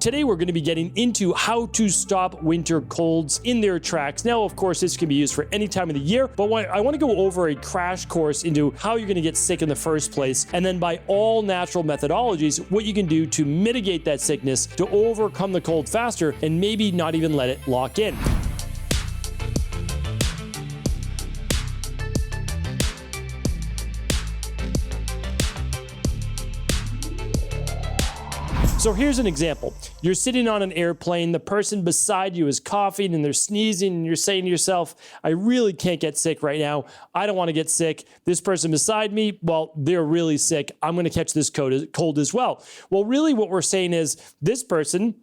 Today we're going to be getting into how to stop winter colds in their tracks. Now, of course, this can be used for any time of the year, but I want to go over a crash course into how you're going to get sick in the first place, and then by all natural methodologies, what you can do to mitigate that sickness, to overcome the cold faster, and maybe not even let it lock in. So here's an example. You're sitting on an airplane, the person beside you is coughing and they're sneezing, and you're saying to yourself, I really can't get sick right now. I don't want to get sick. This person beside me, well, they're really sick. I'm going to catch this cold as well. Well, really what we're saying is this person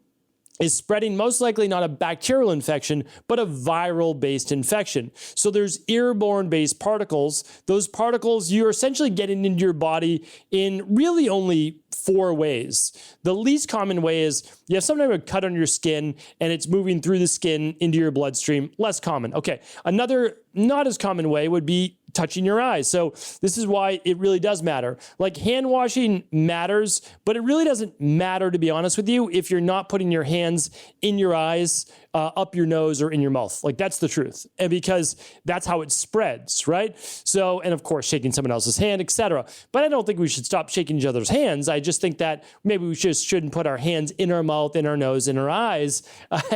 is spreading most likely not a bacterial infection, but a viral-based infection. So there's airborne-based particles. Those particles you're essentially getting into your body in really only 4 ways. The least common way is you have some type of cut on your skin and it's moving through the skin into your bloodstream. Less common. Okay, another not as common way would be touching your eyes. So this is why it really does matter. Like hand washing matters, but it really doesn't matter, to be honest with you, if you're not putting your hands in your eyes, up your nose, or in your mouth. Like, that's the truth. And because that's how it spreads, right? So, and of course, shaking someone else's hand, etc. But I don't think we should stop shaking each other's hands. I just think that maybe we just shouldn't put our hands in our mouth, in our nose, in our eyes,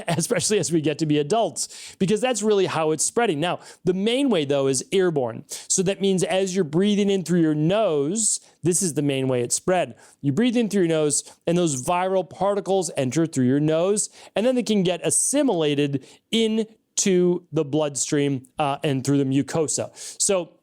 especially as we get to be adults, because that's really how it's spreading. Now, the main way, though, is airborne. So that means as you're breathing in through your nose, this is the main way it's spread. You breathe in through your nose, and those viral particles enter through your nose, and then they can get assimilated into the bloodstream and through the mucosa. So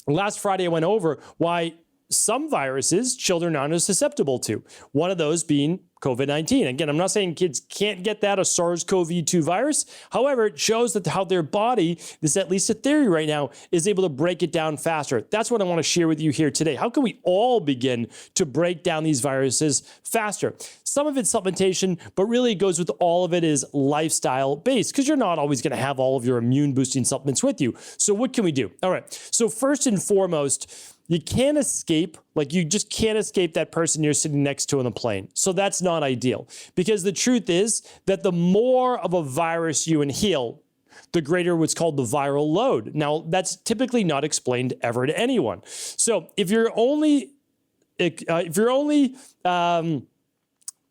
last Friday, I went over why some viruses children aren't as susceptible to. One of those being COVID-19. Again, I'm not saying kids can't get that, a SARS-CoV-2 virus. However, it shows that how their body, this is at least a theory right now, is able to break it down faster. That's what I want to share with you here today. How can we all begin to break down these viruses faster? Some of it's supplementation, but really it goes with all of it is lifestyle based, because you're not always going to have all of your immune boosting supplements with you. So what can we do? All right. So first and foremost, you can't escape, like you just can't escape that person you're sitting next to on the plane. So that's not ideal, because the truth is that the more of a virus you inhale, the greater what's called the viral load. Now, that's typically not explained ever to anyone. So if you're only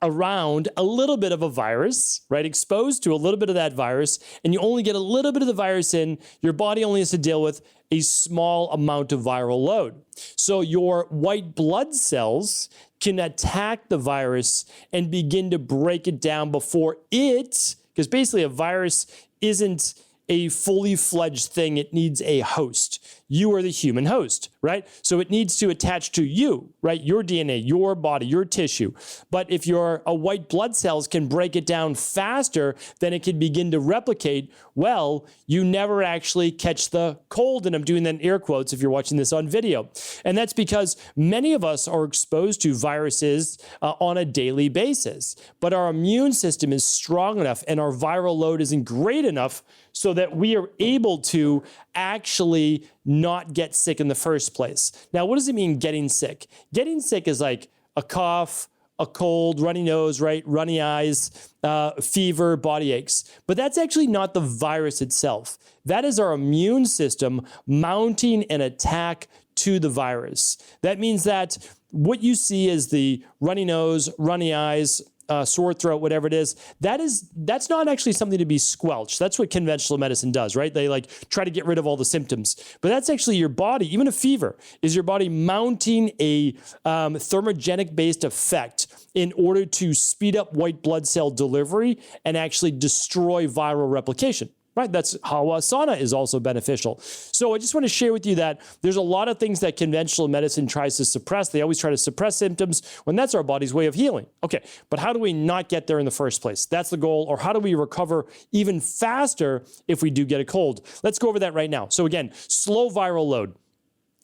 around a little bit of a virus, right, exposed to a little bit of that virus, and you only get a little bit of the virus in, your body only has to deal with a small amount of viral load. So your white blood cells can attack the virus and begin to break it down before it, because basically a virus isn't a fully fledged thing. It needs a host. You are the human host, right? So it needs to attach to you, right? Your DNA, your body, your tissue. But if your white blood cells can break it down faster, then it can begin to replicate. Well, you never actually catch the cold. And I'm doing that in air quotes if you're watching this on video. And that's because many of us are exposed to viruses on a daily basis. But our immune system is strong enough and our viral load isn't great enough so that we are able to actually not get sick in the first place. Now, what does it mean getting sick? Getting sick is like a cough, a cold, runny nose, right? Runny eyes, fever, body aches. But that's actually not the virus itself. That is our immune system mounting an attack to the virus. That means that what you see is the runny nose, runny eyes, sore throat, whatever it is, that's not actually something to be squelched. That's what conventional medicine does, right? They like try to get rid of all the symptoms. But that's actually your body, even a fever, is your body mounting a thermogenic-based effect in order to speed up white blood cell delivery and actually destroy viral replication. Right, that's how sauna is also beneficial. So I just want to share with you that there's a lot of things that conventional medicine tries to suppress. They always try to suppress symptoms when that's our body's way of healing. Okay, but how do we not get there in the first place? That's the goal. Or how do we recover even faster if we do get a cold? Let's go over that right now. So again, slow viral load.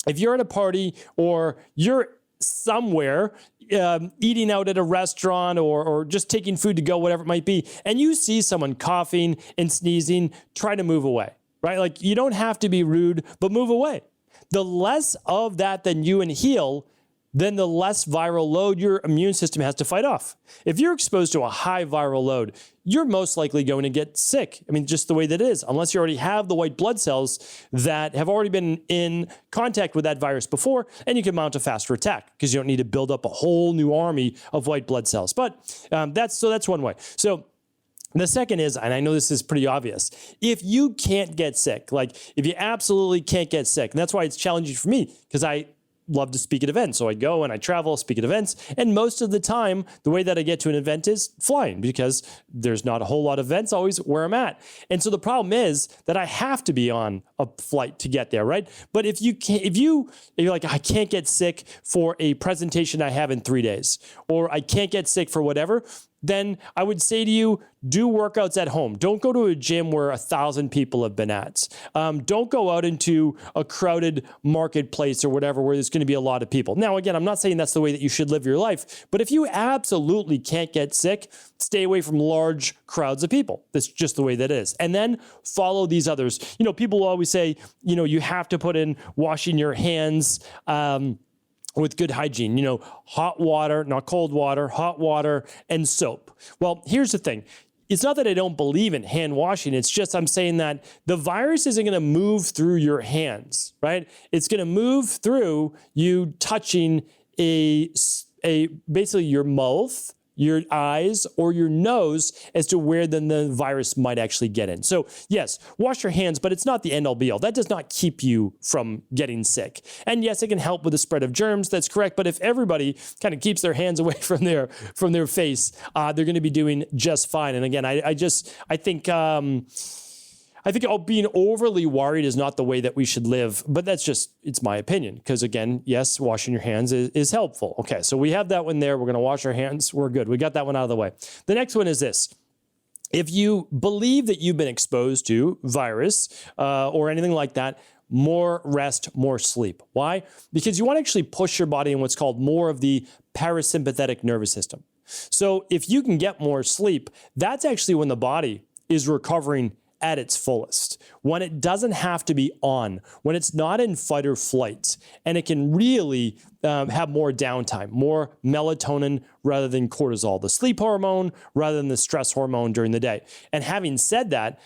If you're at a party or you're somewhere eating out at a restaurant or just taking food to go, whatever it might be, and you see someone coughing and sneezing, try to move away, right? Like, you don't have to be rude, but move away. The less of that than you inhale, then the less viral load your immune system has to fight off. If you're exposed to a high viral load, you're most likely going to get sick. I mean, just the way that it is, unless you already have the white blood cells that have already been in contact with that virus before, and you can mount a faster attack because you don't need to build up a whole new army of white blood cells. But that's one way. So the second is, and I know this is pretty obvious, if you can't get sick, like if you absolutely can't get sick, and that's why it's challenging for me, because I love to speak at events. So I go and I travel, speak at events. And most of the time, the way that I get to an event is flying because there's not a whole lot of events always where I'm at. And so the problem is that I have to be on a flight to get there, right? But if you're like, I can't get sick for a presentation I have in 3 days, or I can't get sick for whatever, then I would say to you, do workouts at home. Don't go to a gym where 1,000 people have been at. Don't go out into a crowded marketplace or whatever where there's going to be a lot of people. Now, again, I'm not saying that's the way that you should live your life, but if you absolutely can't get sick, stay away from large crowds of people. That's just the way that is. And then follow these others. You know, people always say, you know, you have to put in washing your hands, with good hygiene, you know, hot water, not cold water, hot water, and soap. Well, here's the thing. It's not that I don't believe in hand washing. It's just I'm saying that the virus isn't going to move through your hands, right? It's going to move through you touching basically your mouth, your eyes, or your nose as to where then the virus might actually get in. So yes, wash your hands, but it's not the end all be all. That does not keep you from getting sick. And yes, it can help with the spread of germs. That's correct. But if everybody kind of keeps their hands away from their face, they're going to be doing just fine. And again, I think being overly worried is not the way that we should live, but it's my opinion. Because again, yes, washing your hands is helpful. Okay, so we have that one there. We're going to wash our hands. We're good. We got that one out of the way. The next one is this. If you believe that you've been exposed to virus or anything like that, more rest, more sleep. Why? Because you want to actually push your body in what's called more of the parasympathetic nervous system. So if you can get more sleep, that's actually when the body is recovering at its fullest, when it doesn't have to be on, when it's not in fight or flight, and it can really have more downtime, more melatonin rather than cortisol, the sleep hormone rather than the stress hormone during the day. And having said that,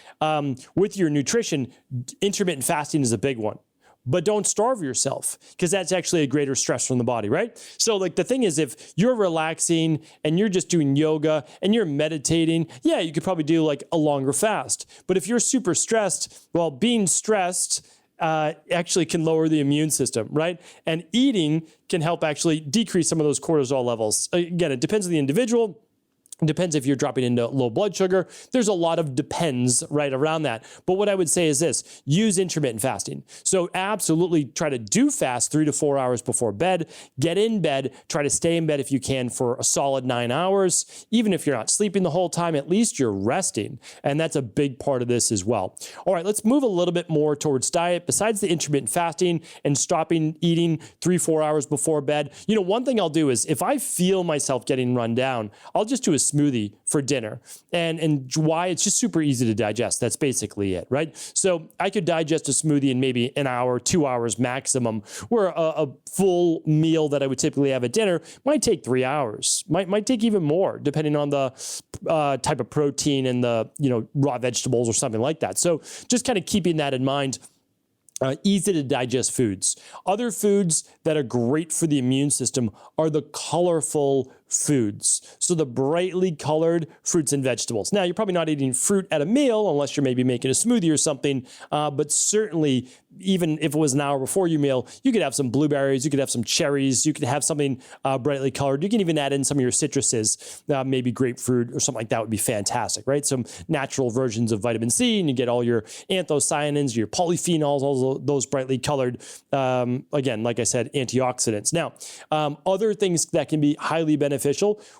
with your nutrition, intermittent fasting is a big one. But don't starve yourself, because that's actually a greater stress from the body, right? So like the thing is, if you're relaxing and you're just doing yoga and you're meditating, yeah, you could probably do like a longer fast. But if you're super stressed, well, being stressed actually can lower the immune system, right? And eating can help actually decrease some of those cortisol levels. Again, it depends on the individual. It depends if you're dropping into low blood sugar. There's a lot of depends right around that. But what I would say is this, use intermittent fasting. So absolutely try to do fast 3 to 4 hours before bed. Get in bed. Try to stay in bed if you can for a solid 9 hours. Even if you're not sleeping the whole time, at least you're resting. And that's a big part of this as well. All right, let's move a little bit more towards diet. Besides the intermittent fasting and stopping eating 3-4 hours before bed, you know, one thing I'll do is if I feel myself getting run down, I'll just do a smoothie for dinner. And why? It's just super easy to digest. That's basically it, right? So I could digest a smoothie in maybe an hour, 2 hours maximum, where a full meal that I would typically have at dinner might take 3 hours, might take even more, depending on the type of protein and the, you know, raw vegetables or something like that. So just kind of keeping that in mind. Easy to digest foods. Other foods that are great for the immune system are the colorful foods. So the brightly colored fruits and vegetables. Now, you're probably not eating fruit at a meal unless you're maybe making a smoothie or something, but certainly even if it was an hour before your meal, you could have some blueberries, you could have some cherries, you could have something brightly colored. You can even add in some of your citruses, maybe grapefruit or something like that would be fantastic, right? Some natural versions of vitamin C, and you get all your anthocyanins, your polyphenols, all those brightly colored, again, like I said, antioxidants. Now, other things that can be highly beneficial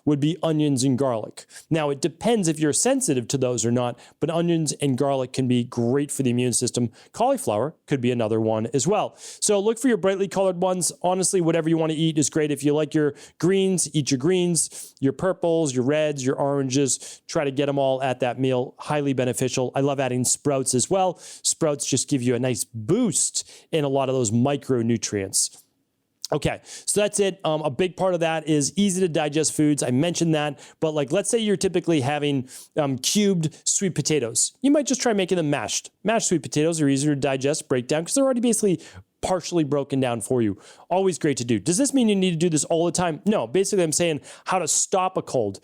would be onions and garlic. Now, it depends if you're sensitive to those or not, but onions and garlic can be great for the immune system. Cauliflower could be another one as well. So look for your brightly colored ones. Honestly, whatever you want to eat is great. If you like your greens, eat your greens, your purples, your reds, your oranges. Try to get them all at that meal. Highly beneficial. I love adding sprouts as well. Sprouts just give you a nice boost in a lot of those micronutrients. Okay, so that's it. A big part of that is easy to digest foods. I mentioned that, but like, let's say you're typically having cubed sweet potatoes. You might just try making them mashed. Mashed sweet potatoes are easier to digest, break down, because they're already basically partially broken down for you. Always great to do. Does this mean you need to do this all the time? No, basically I'm saying how to stop a cold.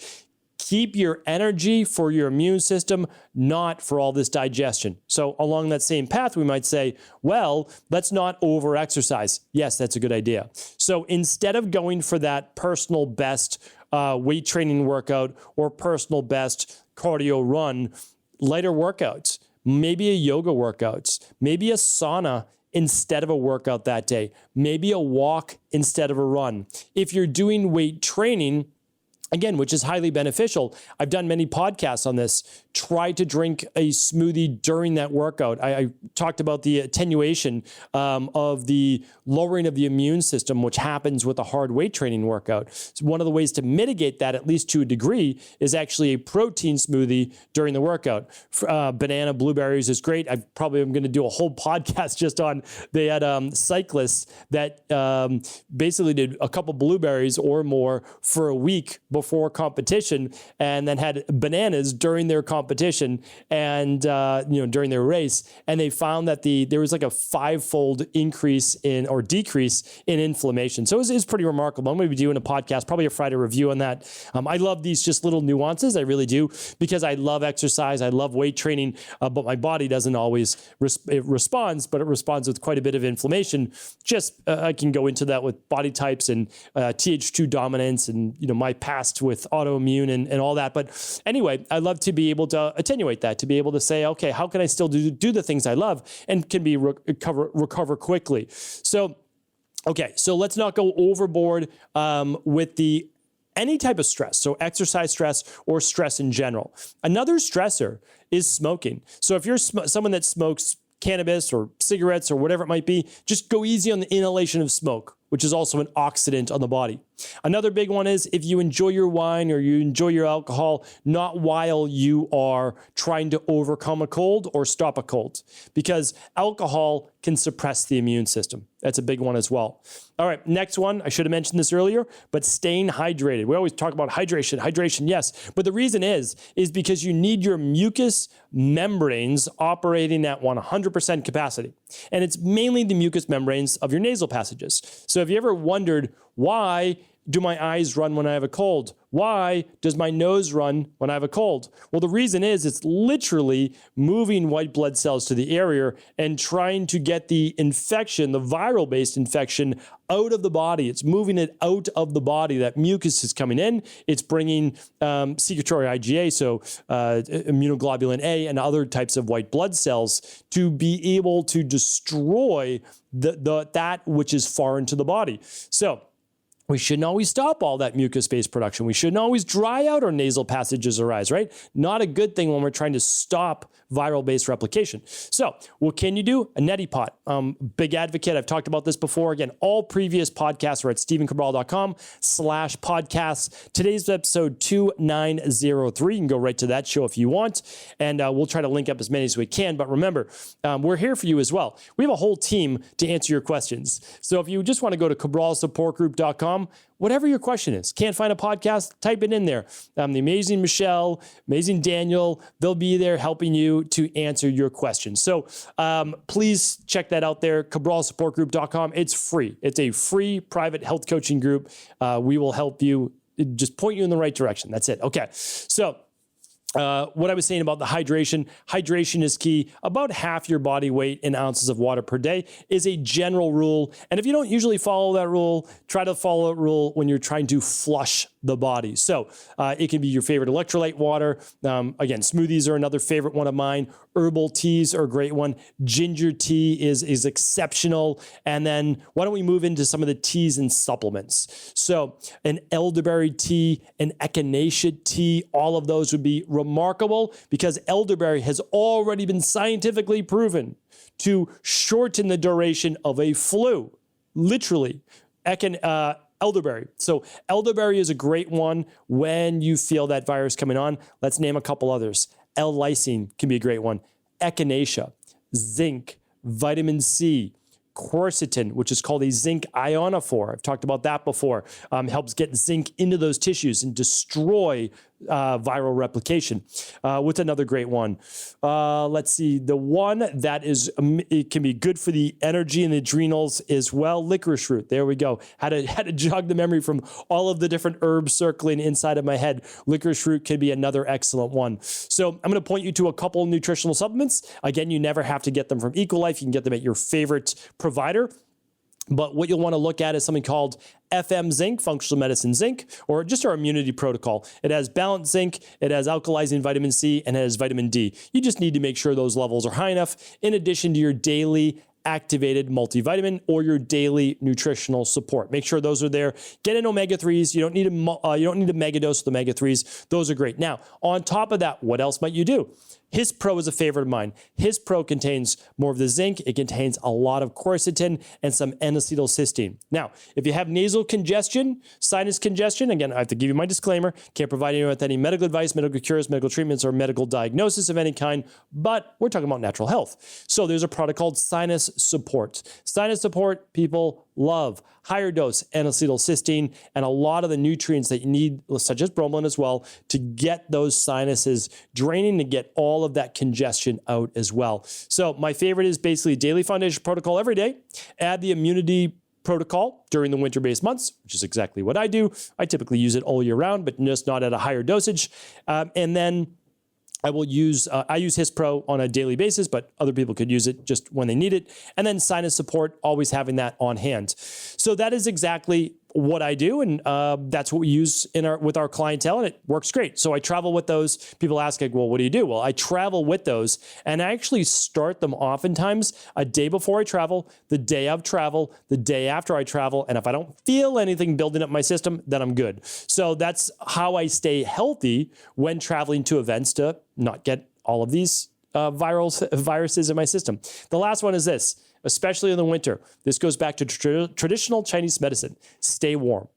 Keep your energy for your immune system, not for all this digestion. So along that same path, we might say, well, let's not over-exercise. Yes, that's a good idea. So instead of going for that personal best weight training workout or personal best cardio run, lighter workouts, maybe a yoga workout, maybe a sauna instead of a workout that day, maybe a walk instead of a run. If you're doing weight training, again, which is highly beneficial. I've done many podcasts on this. Try to drink a smoothie during that workout. I talked about the attenuation of the lowering of the immune system, which happens with a hard weight training workout. So one of the ways to mitigate that, at least to a degree, is actually a protein smoothie during the workout. Banana, blueberries is great. I probably am going to do a whole podcast just on, they had cyclists that basically did a couple blueberries or more for a week before competition, and then had bananas during their competition and during their race, and they found that there was like a 5-fold increase in or decrease in inflammation. So it's pretty remarkable. I'm going to be doing a podcast, probably a Friday review on that. I love these just little nuances. I really do, because I love exercise. I love weight training, but my body doesn't always it responds, but it responds with quite a bit of inflammation. Just I can go into that with body types and Th2 dominance and my past with autoimmune and all that. But anyway, I love to be able to attenuate that, to be able to say, okay, how can I still do the things I love and can be recover quickly? So, okay, so let's not go overboard with any type of stress. So exercise stress or stress in general. Another stressor is smoking. So if you're someone that smokes cannabis or cigarettes or whatever it might be, just go easy on the inhalation of smoke, which is also an oxidant on the body. Another big one is if you enjoy your wine or you enjoy your alcohol, not while you are trying to overcome a cold or stop a cold, because alcohol can suppress the immune system. That's a big one as well. All right, next one, I should have mentioned this earlier, but staying hydrated. We always talk about hydration, yes. But the reason is because you need your mucous membranes operating at 100% capacity. And it's mainly the mucous membranes of your nasal passages. So have you ever wondered, why do my eyes run when I have a cold? Why does my nose run when I have a cold? Well, the reason is it's literally moving white blood cells to the area and trying to get the infection, the viral-based infection, out of the body. It's moving it out of the body. That mucus is coming in. It's bringing secretory IgA, so immunoglobulin A and other types of white blood cells to be able to destroy that which is foreign to the body. So we shouldn't always stop all that mucus-based production. We shouldn't always dry out our nasal passages or eyes, right? Not a good thing when we're trying to stop viral-based replication. So what can you do? A neti pot. Big advocate. I've talked about this before. Again, all previous podcasts are at stephencabral.com/podcasts. Today's episode 2903. You can go right to that show if you want. And we'll try to link up as many as we can. But remember, we're here for you as well. We have a whole team to answer your questions. So if you just want to go to cabralsupportgroup.com, whatever your question is, can't find a podcast, type it in there. The amazing Michelle, amazing Daniel, they'll be there helping you to answer your questions. So please check that out there, cabralsupportgroup.com. It's free. It's a free private health coaching group. We will help you, just point you in the right direction. That's it. Okay. So what I was saying about the hydration is key. About half your body weight in ounces of water per day is a general rule. And if you don't usually follow that rule, try to follow that rule when you're trying to flush the body. So it can be your favorite electrolyte water. Again, smoothies are another favorite one of mine. Herbal teas are a great one. Ginger tea is exceptional. And then why don't we move into some of the teas and supplements? So an elderberry tea, an echinacea tea, all of those would be remarkable because elderberry has already been scientifically proven to shorten the duration of a flu. Literally, elderberry. So elderberry is a great one when you feel that virus coming on. Let's name a couple others. L-lysine can be a great one. Echinacea, zinc, vitamin C, quercetin, which is called a zinc ionophore. I've talked about that before. Helps get zinc into those tissues and destroy viral replication. With another great one. Let's see. The one that is, it can be good for the energy and the adrenals as well. Licorice root. There we go. Had to jog the memory from all of the different herbs circling inside of my head. Licorice root could be another excellent one. So I'm going to point you to a couple nutritional supplements. Again, you never have to get them from Equilife. You can get them at your favorite provider. But what you'll want to look at is something called FM Zinc, Functional Medicine Zinc, or just our immunity protocol. It has balanced zinc, it has alkalizing vitamin C, and it has vitamin D. You just need to make sure those levels are high enough in addition to your daily activated multivitamin or your daily nutritional support. Make sure those are there. Get in omega-3s. You don't need a mega dose of the omega-3s. Those are great. Now, on top of that, what else might you do? His Pro is a favorite of mine. His Pro contains more of the zinc. It contains a lot of quercetin and some N-acetylcysteine. Now, if you have nasal congestion, sinus congestion, again, I have to give you my disclaimer, can't provide you with any medical advice, medical cures, medical treatments, or medical diagnosis of any kind, but we're talking about natural health. So there's a product called Sinus Support. Sinus Support, people love. Higher dose N-acetylcysteine and a lot of the nutrients that you need, such as bromelain as well, to get those sinuses draining, to get all of that congestion out as well. So my favorite is basically daily foundation protocol every day. Add the immunity protocol during the winter-based months, which is exactly what I do. I typically use it all year round, but just not at a higher dosage. And then I use His Pro on a daily basis, but other people could use it just when they need it. And then Sinus Support, always having that on hand. So that is exactly what I do, and that's what we use with our clientele, and it works great. So I travel with those. People ask, like, well, what do you do? Well, I travel with those, and I actually start them oftentimes a day before I travel, the day of travel, the day after I travel, and if I don't feel anything building up my system, then I'm good. So that's how I stay healthy when traveling to events to not get all of these viruses in my system. The last one is this. Especially in the winter. This goes back to traditional Chinese medicine. Stay warm.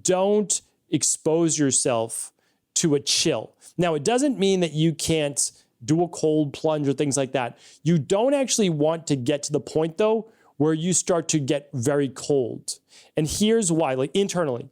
Don't expose yourself to a chill. Now, it doesn't mean that you can't do a cold plunge or things like that. You don't actually want to get to the point, though, where you start to get very cold. And here's why, like internally.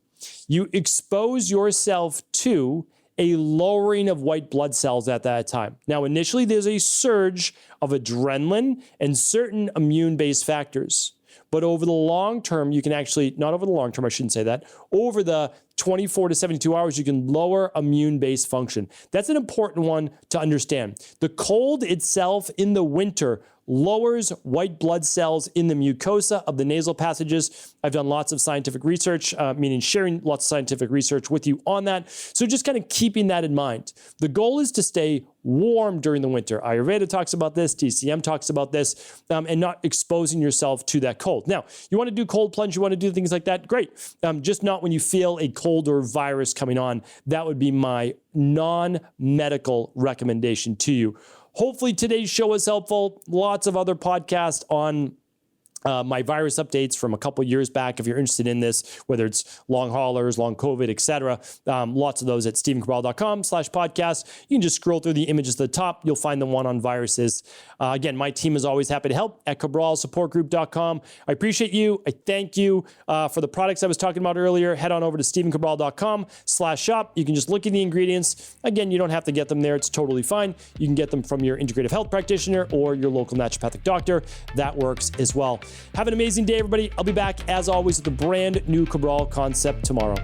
You expose yourself to a lowering of white blood cells at that time. Now, initially, there's a surge of adrenaline and certain immune-based factors. But over the long term, you can actually, not over the long term, I shouldn't say that, over the 24 to 72 hours, you can lower immune-based function. That's an important one to understand. The cold itself in the winter lowers white blood cells in the mucosa of the nasal passages. I've done lots of scientific research, meaning sharing lots of scientific research with you on that. So just kind of keeping that in mind. The goal is to stay warm during the winter. Ayurveda talks about this, TCM talks about this, and not exposing yourself to that cold. Now, you want to do cold plunge, you want to do things like that, great. Just not when you feel a cold or virus coming on. That would be my non-medical recommendation to you. Hopefully today's show was helpful. Lots of other podcasts on my virus updates from a couple years back. If you're interested in this, whether it's long haulers, long COVID, etc., lots of those at stephencabral.com/podcast. You can just scroll through the images at the top. You'll find the one on viruses. Again, my team is always happy to help at cabralsupportgroup.com. I appreciate you. I thank you for the products I was talking about earlier. Head on over to stephencabral.com/shop. You can just look at the ingredients. Again, you don't have to get them there. It's totally fine. You can get them from your integrative health practitioner or your local naturopathic doctor. That works as well. Have an amazing day, everybody. I'll be back, as always, with a brand new Cabral concept tomorrow.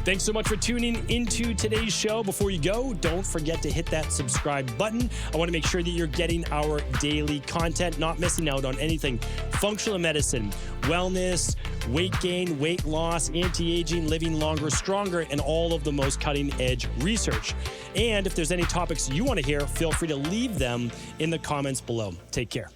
Thanks so much for tuning into today's show. Before you go, don't forget to hit that subscribe button. I want to make sure that you're getting our daily content, not missing out on anything. Functional medicine, wellness, weight gain, weight loss, anti-aging, living longer, stronger, and all of the most cutting-edge research. And if there's any topics you want to hear, feel free to leave them in the comments below. Take care.